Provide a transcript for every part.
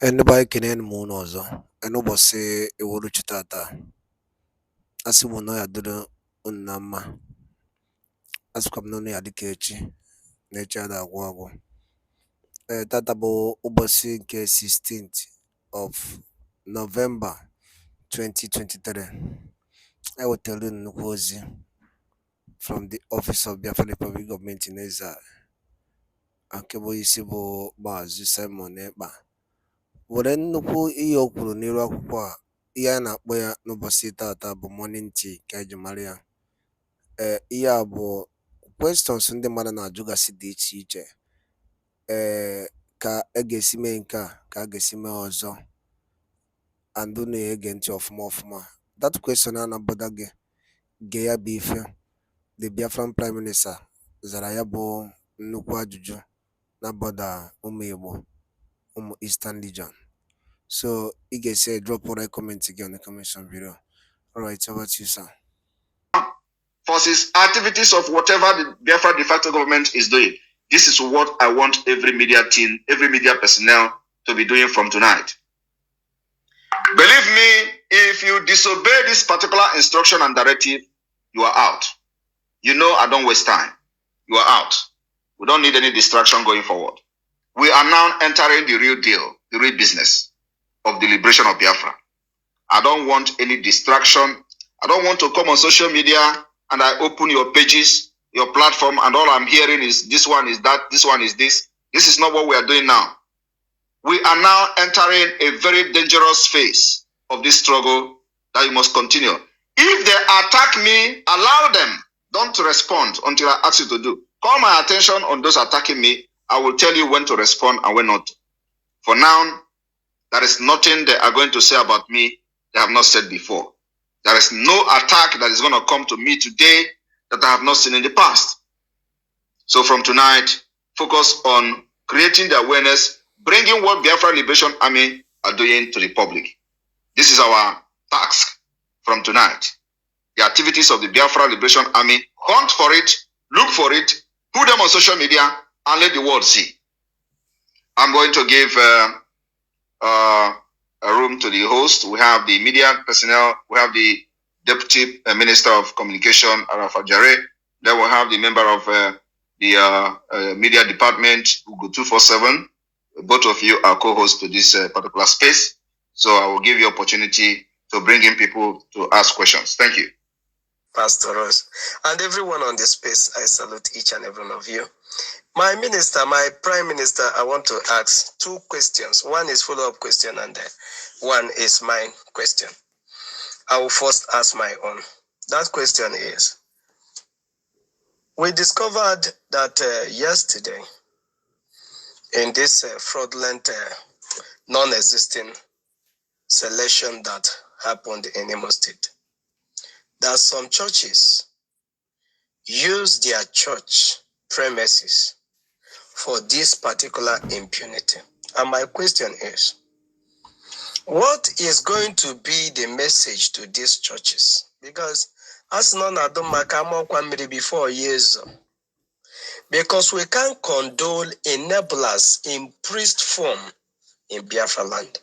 Anybody can end moon also. And nobody say a word chitata. As you know, I do unama. As come no near the kitchen. Nature that wago. Tata bo ubasi nke 16th of November 2023. I will tell you Nkozi from the office of BIAFRA Public Government in Ezra. Akebo isi bụ Maazị Simon Ekpa were nnukwu ihe o kwuru n'iru akwụkwọ a ihe a na-akpọ ya n'ụbọchị tata bụ morning tea ka eji mara ya. Ihe a bụ questions ndị mmadụ na-ajụgasị dị iche iche ka a ga-esi mee nke a ka a ga-esi mee ọzọ and na-ege ntị ọfụma ọfụma. That question a na-abọda gị gee ya bụ ife the Biafran Prime Minister zara ya bụ nnukwu ajụjụ na-abọda ụmụ Igbo ụmụ Eastern Region. So you can say drop a comment again on the comment video. Alright, over to you, sir. Forces activities of whatever the Biafra de facto government is doing. This is what I want every media team, every media personnel to be doing from tonight. Believe me, if you disobey this particular instruction and directive, you are out. You know I don't waste time. You are out. We don't need any distraction going forward. We are now entering the real deal, the real business of the liberation of Biafra. I don't want any distraction. I don't want to come on social media and I open your pages, your platform, and all I'm hearing is this one is that, this one is this. This is not what we are doing now. We are now entering a very dangerous phase of this struggle that you must continue. If they attack me, allow them. Don't respond until I ask you to do. Call my attention on those attacking me. I will tell you when to respond and when not to. For now, there is nothing they are going to say about me they have not said before. There is no attack that is going to come to me today that I have not seen in the past. So from tonight, focus on creating the awareness, bringing what Biafra Liberation Army are doing to the public. This is our task from tonight. The activities of the Biafra Liberation Army, hunt for it, look for it, put them on social media, and let the world see. I'm going to give a room to the host. We have the media personnel. We have the Deputy Minister of Communication, Arafa Jare. Then we have the member of the media department, Ugo 247. Both of you are co-hosts to this particular space. So I will give you opportunity to bring in people to ask questions. Thank you. Pastor Ross, and everyone on the space, I salute each and every one of you. My minister, my prime minister, I want to ask two questions. One is follow-up question and one is my question. I will first ask my own. That question is, we discovered that yesterday in this fraudulent, non-existing selection that happened in Imo State, that some churches use their church premises for this particular impunity. And my question is, what is going to be the message to these churches? Because as none of them before years, because we can't condone enablers in priest form in Biafra land.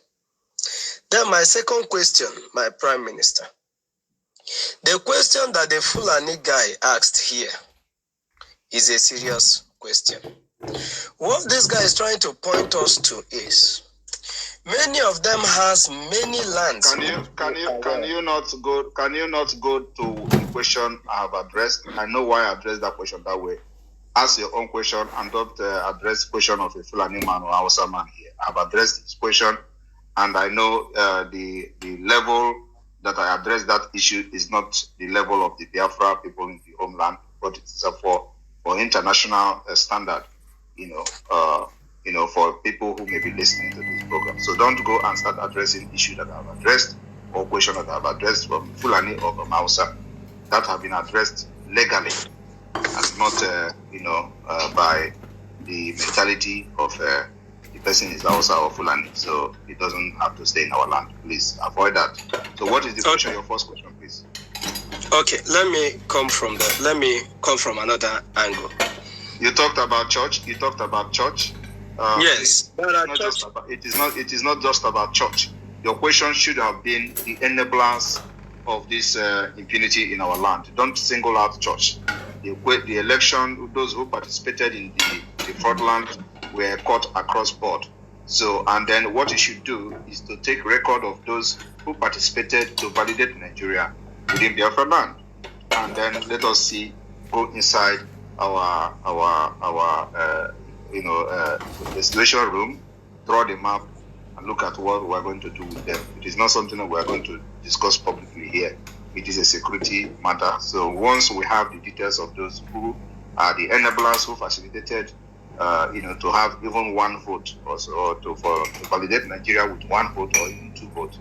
Then my second question, my prime minister, the question that the Fulani guy asked here is a serious question. What this guy is trying to point us to is, many of them has many lands. Can you not go to the question I have addressed? I know why I addressed that question that way. Ask your own question and don't address the question of a Fulani man or Hausa man here. I've addressed this question and I know the level that I address that issue is not the level of the Biafra people in the homeland, but it's for international standard, for people who may be listening to this program. So don't go and start addressing issues that I've addressed or questions that I've addressed from Fulani or from Hausa that have been addressed legally and not, by the mentality of the person is Hausa or Fulani. So it doesn't have to stay in our land. Please avoid that. So what is the question? Your first question, please. Okay, let me come from another angle. You talked about church. Yes, it is not just about church. Your question should have been the enablers of this impunity in our land. Don't single out church. The election, those who participated in the fraudulent were caught across board. So, and then what you should do is to take record of those who participated to validate Nigeria within Biafra land, and then let us see, go inside our the situation room, draw the map, and look at what we are going to do with them. It is not something that we are going to discuss publicly here. It is a security matter. So once we have the details of those who are the enablers who facilitated, to have even one vote, or to validate Nigeria with one vote or even two votes,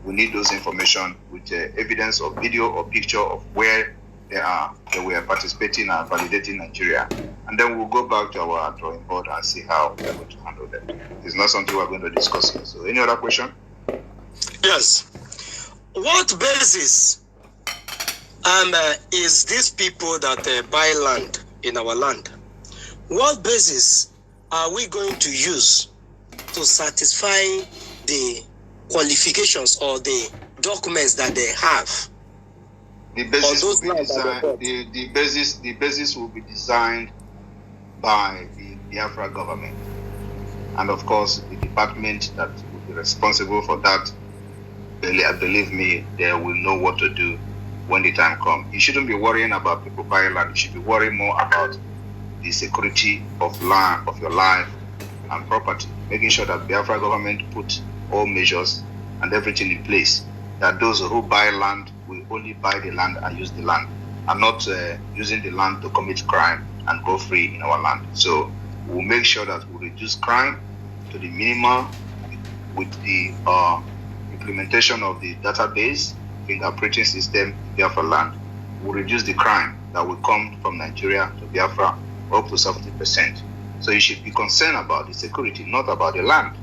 we need those information with evidence of video or picture of where they were participating and validating Nigeria. And then we'll go back to our drawing board and see how we're going to handle them. It's not something we're going to discuss here. So any other question? Yes. What basis is these people that buy land in our land? What basis are we going to use to satisfy the qualifications or the documents that they have? The basis will be designed. The basis will be designed by the BIAFRA government, and of course the department that will be responsible for that. Believe me, they will know what to do when the time comes. You shouldn't be worrying about people buying land. You should be worrying more about the security of land, of your life and property, making sure that Biafra government put all measures and everything in place, that those who buy land will only buy the land and use the land, and not using the land to commit crime and go free in our land. So we'll make sure that we reduce crime to the minimum with the implementation of the database fingerprinting system in Biafra land. We'll reduce the crime that will come from Nigeria to Biafra up to 70%. So you should be concerned about the security, not about the land.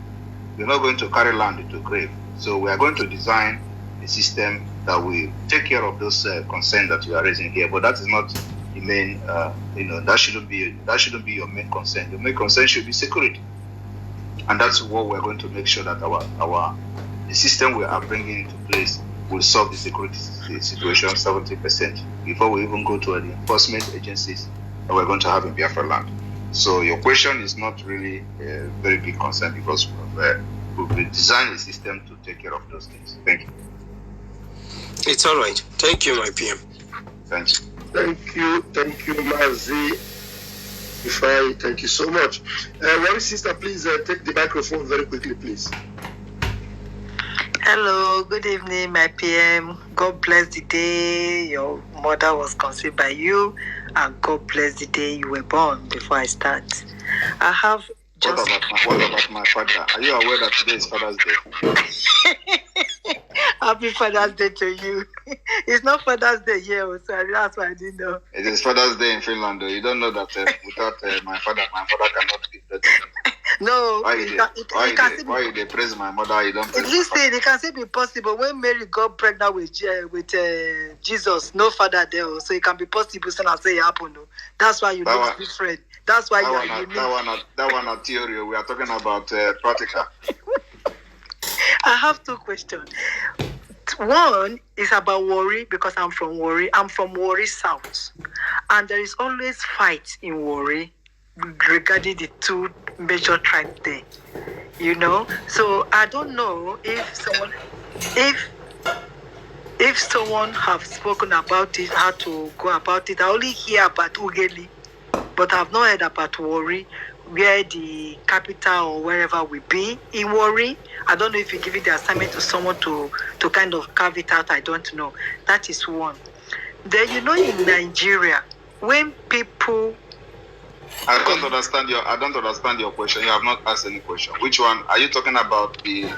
We're not going to carry land into grave. So we are going to design a system that will take care of those concerns that you are raising here. But that is not the main, that shouldn't be your main concern. Your main concern should be security. And that's what we're going to make sure that the system we are bringing into place will solve the security situation 70% before we even go to the enforcement agencies that we're going to have in Biafra land. So your question is not really a very big concern, because we've designed a system to take care of those things. Thank you. It's all right. Thank you, my PM. Thank you. Thank you, Mazi. Thank you so much. One sister, please take the microphone very quickly, please. Hello, good evening, my PM. God bless the day your mother was conceived by you, and God bless the day you were born. Before I start, I have just... What about my father? Are you aware that today is Father's Day? Happy Father's Day to you. It's not Father's Day here, so that's why I didn't know. It is Father's Day in Finland, though. You don't know that without my father cannot give that to me. No, why they praise my mother? You don't praise listen, it can still be possible. When Mary got pregnant with Jesus, no father there, so it can be possible. So I say it happened. That's why you look different. That's why you are unique. That one not theory. We are talking about practical. I have two questions. One is about Warri, because I'm from Warri. I'm from Warri South, and there is always fight in Warri regarding the two major tribes there, So I don't know if someone have spoken about it, how to go about it. I only hear about Ugeli, but I've not heard about Warri, where the capital or wherever we be in Warri. I don't know if you give it the assignment to someone to kind of carve it out. I don't know. That is one. Then in Nigeria, when people... I don't understand your question. You have not asked any question. Which one? Are you talking about the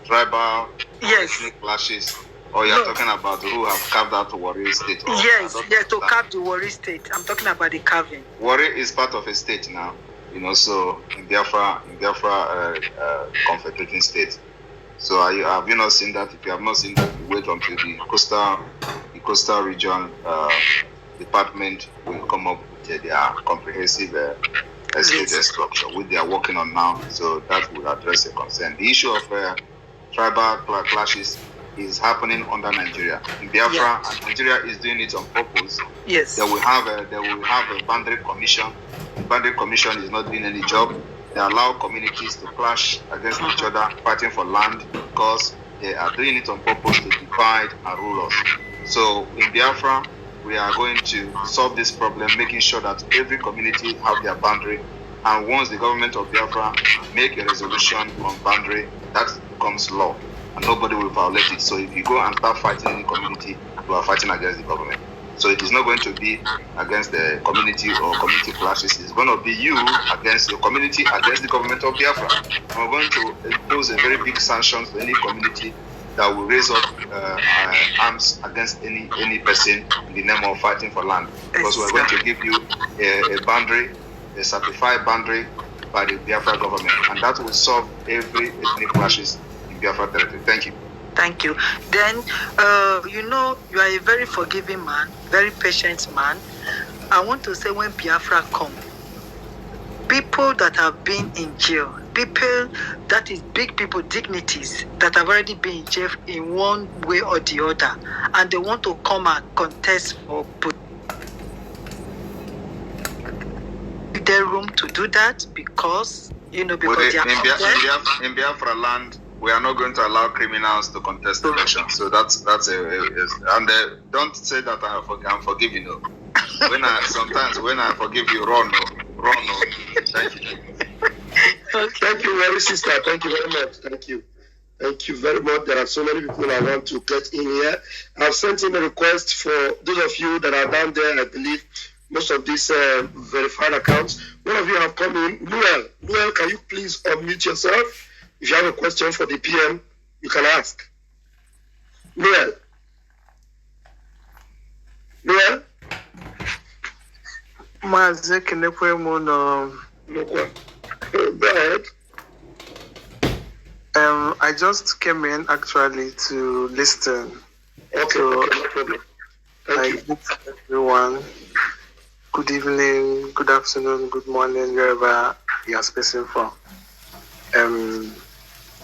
tribal ethnic clashes, or you're talking about who have carved out Warri state? Yes, to carve the Warri state. I'm talking about the carving. Warri is part of a state now. So in Biafra confederating state. So have you not seen that? If you have not seen that, you wait until the coastal region department will come up with their comprehensive SKJ structure, which they are working on now. So that will address the concern. The issue of tribal clashes is happening under Nigeria. In Biafra, and Nigeria is doing it on purpose. Yes. They will have a boundary commission. The boundary commission is not doing any job. They allow communities to clash against each other, fighting for land, because they are doing it on purpose to divide and rule us. So in Biafra, we are going to solve this problem, making sure that every community have their boundary. And once the government of Biafra make a resolution on boundary, that becomes law, and nobody will violate it. So if you go and start fighting any community, you are fighting against the government. So it is not going to be against the community or community clashes. It's going to be you against your community, against the government of Biafra. And we're going to impose a very big sanction to any community that will raise up arms against any person in the name of fighting for land. Because we're going to give you a boundary, a certified boundary by the Biafra government. And that will solve every ethnic clashes in Biafra territory. Thank you. Thank you. Then, you know, you are a very forgiving man, very patient man. I want to say when Biafra come, people that have been in jail, people that is big people, dignities that have already been in jail in one way or the other, and they want to come and contest for their room to do that because, you know, because they are in Biafra land, we are not going to allow criminals to contest elections. So that's and don't say that I'm forgiving you. When I forgive you, run. Thank you. Okay. Thank you, very sister. Thank you very much. Thank you. Thank you very much. There are so many people I want to get in here. I've sent in a request for those of you that are down there. I believe most of these verified accounts. One of you have come in. Noel, can you please unmute yourself? If you have a question for the PM, you can ask. Noel? Go ahead. I just came in actually to listen. Okay, so no problem. Thank you. Everyone. Good evening, good afternoon, good morning, wherever you are speaking from.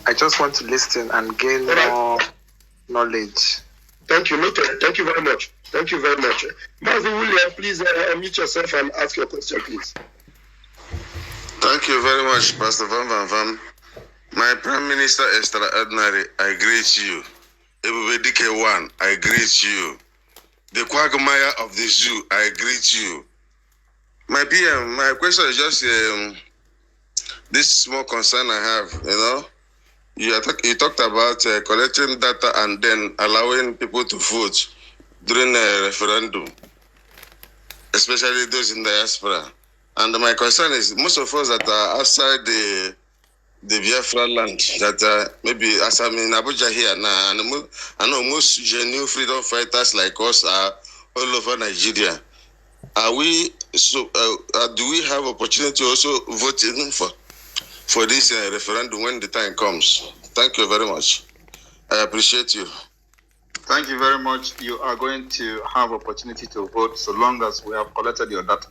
I just want to listen and gain more knowledge. Thank you. Thank you very much. Thank you very much. Marvin William, please unmute yourself and ask your question, please. Thank you very much, Pastor Van Van. My Prime Minister Esther Adnari, I greet you. Ebube DK1, I greet you. The quagmire of the zoo, I greet you. My PM, my question is just this small concern I have, you know. You talked about collecting data and then allowing people to vote during a referendum, especially those in the diaspora. And my concern is most of us that are outside the Biafra land, that maybe as I'm in Abuja here now, and I know most genuine freedom fighters like us are all over Nigeria. Do we have opportunity also voting for this referendum when the time comes? Thank you very much. I appreciate you. Thank you very much. You are going to have opportunity to vote so long as we have collected your data.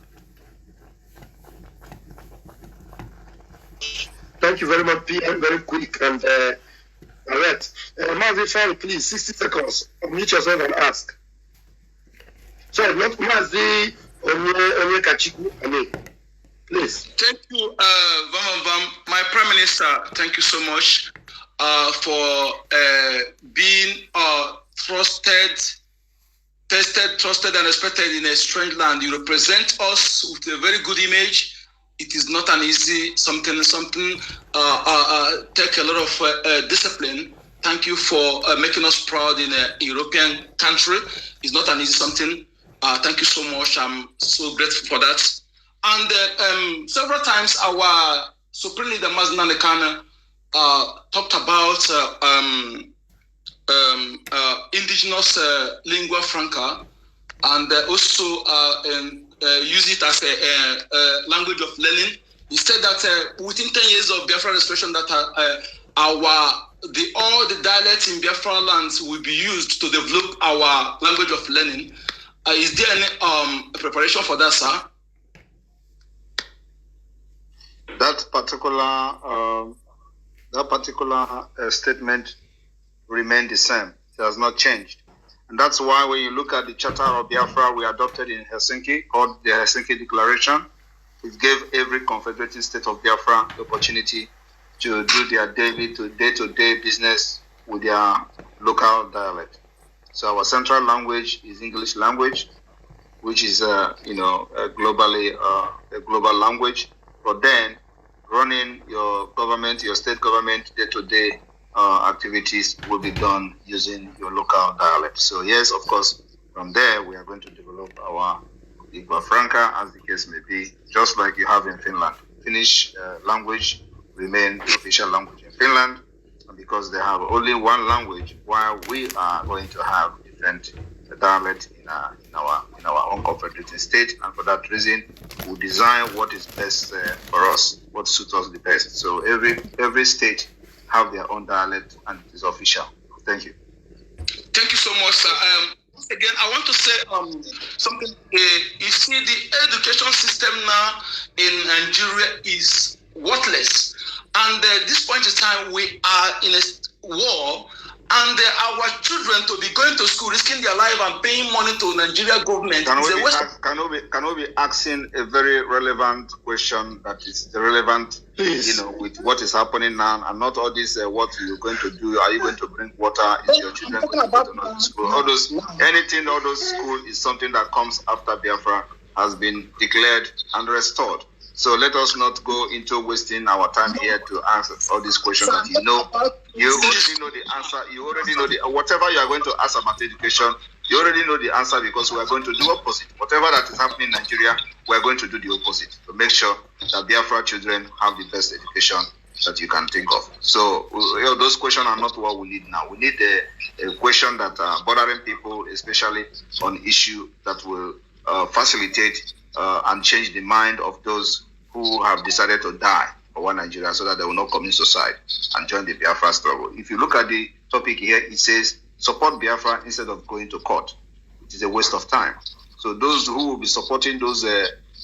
Thank you very much, PM. Very quick and direct. Mazi, please, 60 seconds. Unmute yourself and ask. Sorry, not Mazi, Onye Kachiku, please. Thank you, my Prime Minister. Thank you so much for being trusted, tested, trusted, and respected in a strange land. You represent us with a very good image. It is not an easy something. Take a lot of discipline. Thank you for making us proud in a European country. It's not an easy something. Thank you so much. I'm so grateful for that. And several times our Supreme Leader Mazda Nekana talked about indigenous lingua franca and also use it as a language of learning. He said that within 10 years of Biafra restoration, that all the dialects in Biafra lands will be used to develop our language of learning. Is there any preparation for that, sir? that particular statement remained the same. It has not changed. And that's why when you look at the Charter of Biafra we adopted in Helsinki, called the Helsinki Declaration, it gave every confederated state of Biafra the opportunity to do their day-to-day business with their local dialect. So our central language is English language, which is globally a global language. But then running your government, your state government day-to-day activities will be done using your local dialect. So yes, of course, from there we are going to develop our Lingua Franca, as the case may be, just like you have in Finland. Finnish language remain the official language in Finland, and because they have only one language, while we are going to have different dialect in our own confederated state, and for that reason, we design what is best for us, what suits us the best. So every state have their own dialect, and it is official. Thank you. Thank you so much, sir. Once again, I want to say something. You see, the education system now in Nigeria is worthless, and this point in time, we are in a war. And our children to be going to school, risking their life and paying money to Nigeria government. Can we be asking a very relevant question that is relevant, with what is happening now, and not all this what you're going to do? Are you going to bring water? Is your children going to go to school? All those school is something that comes after Biafra has been declared and restored. So let us not go into wasting our time here to answer all these questions that you already know the answer. You already know whatever you are going to ask about education, you already know the answer, because we are going to do opposite. Whatever that is happening in Nigeria, we are going to do the opposite to make sure that Biafra children have the best education that you can think of. So those questions are not what we need now. We need a question that are bothering people, especially on issue that will facilitate and change the mind of those who have decided to die for one Nigeria, so that they will not commit suicide and join the Biafra struggle. If you look at the topic here, it says support Biafra instead of going to court. It is a waste of time. So those who will be supporting those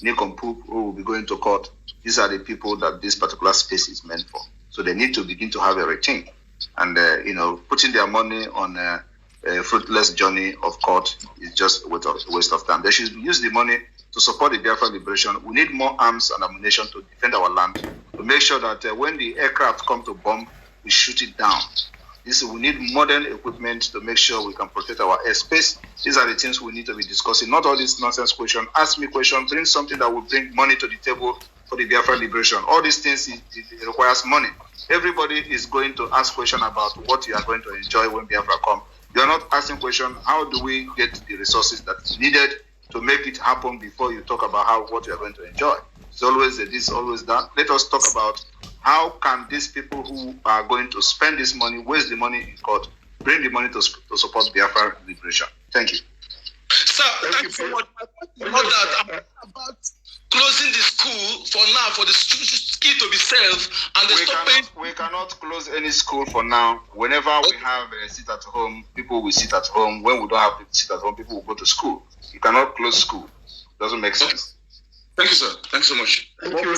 nincompoop who will be going to court, these are the people that this particular space is meant for. So they need to begin to have a rethink. And putting their money on a fruitless journey of court is just a waste of time. They should use the money to support the Biafra liberation. We need more arms and ammunition to defend our land, to make sure that when the aircraft come to bomb, we shoot it down. We need modern equipment to make sure we can protect our airspace. These are the things we need to be discussing, not all this nonsense question. Ask me question, bring something that will bring money to the table for the Biafra liberation. All these things, it requires money. Everybody is going to ask question about what you are going to enjoy when Biafra come. You are not asking question, how do we get the resources that is needed to make it happen before you talk about what you are going to enjoy. It's always this, always that. Let us talk about how can these people who are going to spend this money, waste the money in court, bring the money to support Biafra liberation. Thank you. Sir, thank you so much. I'm about closing the school for now, for the ski to be safe, and we cannot close any school for now. Whenever we have a sit at home, people will sit at home. When we don't have people sit at home, people will go to school. You cannot close school. Doesn't make sense. Thank you, sir. Thanks so much. Thank you.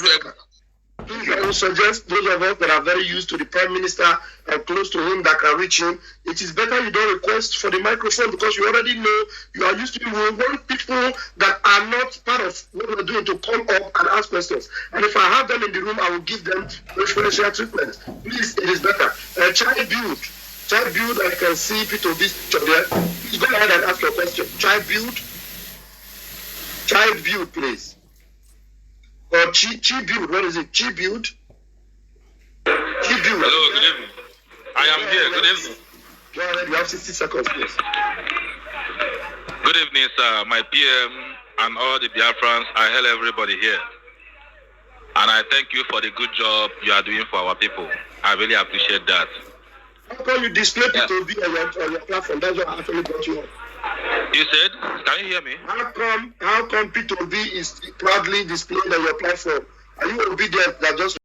I would suggest those of us that are very used to the Prime Minister and close to him that can reach him, it is better you don't request for the microphone, because you already know you are used to it. We want people that are not part of what we're doing to come up and ask questions. And if I have them in the room, I will give them preferential treatment. Please, it is better. Child build, I can see Peter this picture there. Please go ahead and ask your question. Child build, please. Or Chi build, what is it? Chi build? Hello, good evening. I am here, good evening. Go ahead, you have 60 seconds, please. Good evening, sir. My PM and all the Biafrans, I hail everybody here. And I thank you for the good job you are doing for our people. I really appreciate that. How come you display P2B on your platform? That's what I actually brought you on. You said? Can you hear me? How come P2B is proudly displayed on your platform? Are you obedient that just...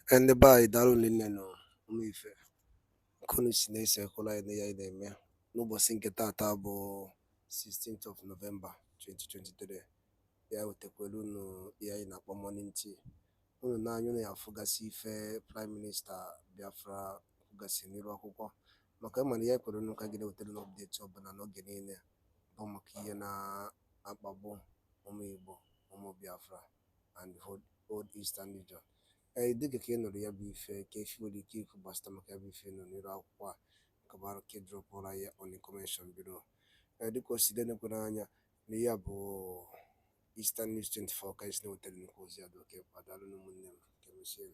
And the buy that only no umife kunu sinese kola ene ya ine no bo sinke tata bo 16th of November 2023 ya wetekwelu unu ihe anyị na-akpọ morning tea. Unu n'anya unu ya afụgasị ife Prime Minister Biafra kwugasị n'iru akwụkwọ, maka ịmana ihe kwere unu ka gị na-ewetara n'update ọbụla n'oge niile bụ maka ihe na-akpagbu ụmụ Igbo, ụmụ Biafra and the whole Eastern region. Dịka ka ị nụrụ ya bụ ife ka efi nwere ike ikwu gbasịta maka ya bụ ife nọ n'iru akwụkwọ a kabara ka dropụra ya on information bureau. Dịka o si denekwe n'anya na ihe bụ Eastern News 24 ka isi na-wetara nnukwu ozi ya dị oke padalụ n'ụmụnne m nke mesie.